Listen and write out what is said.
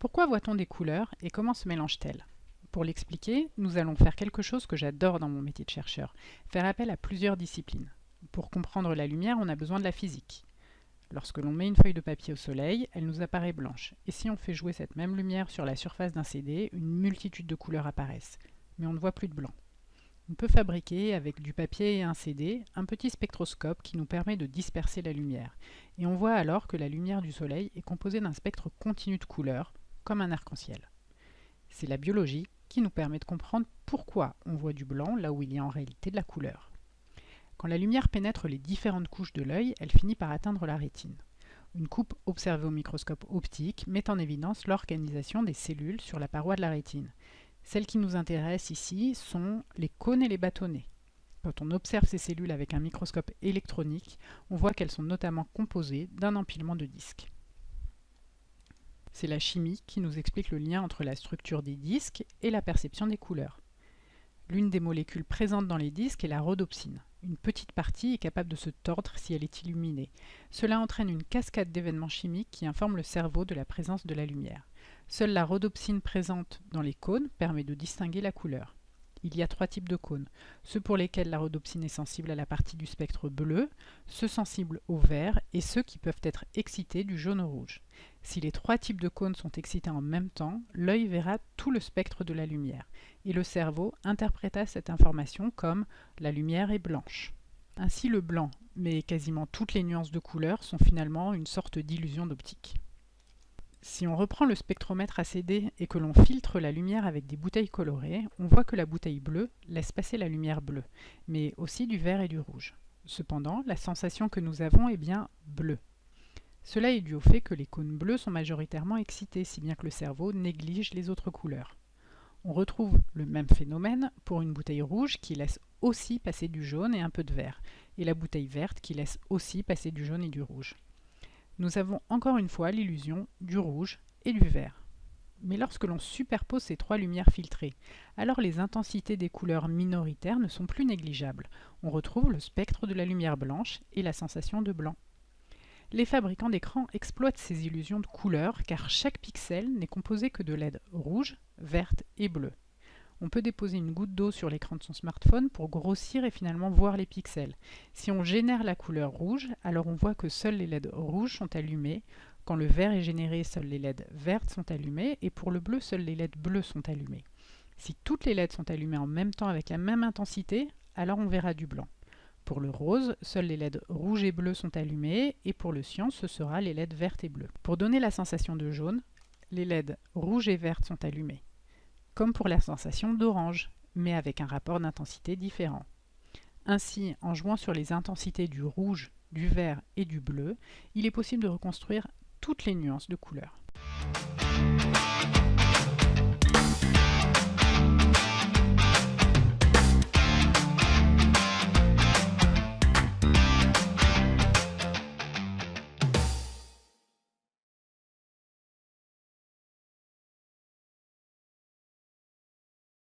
Pourquoi voit-on des couleurs et comment se mélangent-elles? Pour l'expliquer, nous allons faire quelque chose que j'adore dans mon métier de chercheur, faire appel à plusieurs disciplines. Pour comprendre la lumière, on a besoin de la physique. Lorsque l'on met une feuille de papier au soleil, elle nous apparaît blanche. Et si on fait jouer cette même lumière sur la surface d'un CD, une multitude de couleurs apparaissent. Mais on ne voit plus de blanc. On peut fabriquer, avec du papier et un CD, un petit spectroscope qui nous permet de disperser la lumière. Et on voit alors que la lumière du soleil est composée d'un spectre continu de couleurs, comme un arc-en-ciel. C'est la biologie qui nous permet de comprendre pourquoi on voit du blanc là où il y a en réalité de la couleur. Quand la lumière pénètre les différentes couches de l'œil, elle finit par atteindre la rétine. Une coupe observée au microscope optique met en évidence l'organisation des cellules sur la paroi de la rétine. Celles qui nous intéressent ici sont les cônes et les bâtonnets. Quand on observe ces cellules avec un microscope électronique, on voit qu'elles sont notamment composées d'un empilement de disques. C'est la chimie qui nous explique le lien entre la structure des disques et la perception des couleurs. L'une des molécules présentes dans les disques est la rhodopsine. Une petite partie est capable de se tordre si elle est illuminée. Cela entraîne une cascade d'événements chimiques qui informent le cerveau de la présence de la lumière. Seule la rhodopsine présente dans les cônes permet de distinguer la couleur. Il y a 3 types de cônes. Ceux pour lesquels la rhodopsine est sensible à la partie du spectre bleu, ceux sensibles au vert et ceux qui peuvent être excités du jaune au rouge. Si les 3 types de cônes sont excités en même temps, l'œil verra tout le spectre de la lumière et le cerveau interpréta cette information comme la lumière est blanche. Ainsi le blanc, mais quasiment toutes les nuances de couleurs sont finalement une sorte d'illusion d'optique. Si on reprend le spectromètre à CD et que l'on filtre la lumière avec des bouteilles colorées, on voit que la bouteille bleue laisse passer la lumière bleue, mais aussi du vert et du rouge. Cependant, la sensation que nous avons est bien bleue. Cela est dû au fait que les cônes bleus sont majoritairement excités, si bien que le cerveau néglige les autres couleurs. On retrouve le même phénomène pour une bouteille rouge qui laisse aussi passer du jaune et un peu de vert, et la bouteille verte qui laisse aussi passer du jaune et du rouge. Nous avons encore une fois l'illusion du rouge et du vert. Mais lorsque l'on superpose ces 3 lumières filtrées, alors les intensités des couleurs minoritaires ne sont plus négligeables. On retrouve le spectre de la lumière blanche et la sensation de blanc. Les fabricants d'écrans exploitent ces illusions de couleurs car chaque pixel n'est composé que de LED rouge, verte et bleue. On peut déposer une goutte d'eau sur l'écran de son smartphone pour grossir et finalement voir les pixels. Si on génère la couleur rouge, alors on voit que seuls les LED rouges sont allumés. Quand le vert est généré, seuls les LED vertes sont allumés et pour le bleu, seuls les LED bleus sont allumés. Si toutes les LED sont allumées en même temps avec la même intensité, alors on verra du blanc. Pour le rose, seuls les LED rouges et bleus sont allumés et pour le cyan, ce sera les LED vertes et bleues. Pour donner la sensation de jaune, les LED rouges et vertes sont allumés. Comme pour la sensation d'orange, mais avec un rapport d'intensité différent. Ainsi, en jouant sur les intensités du rouge, du vert et du bleu, il est possible de reconstruire toutes les nuances de couleurs.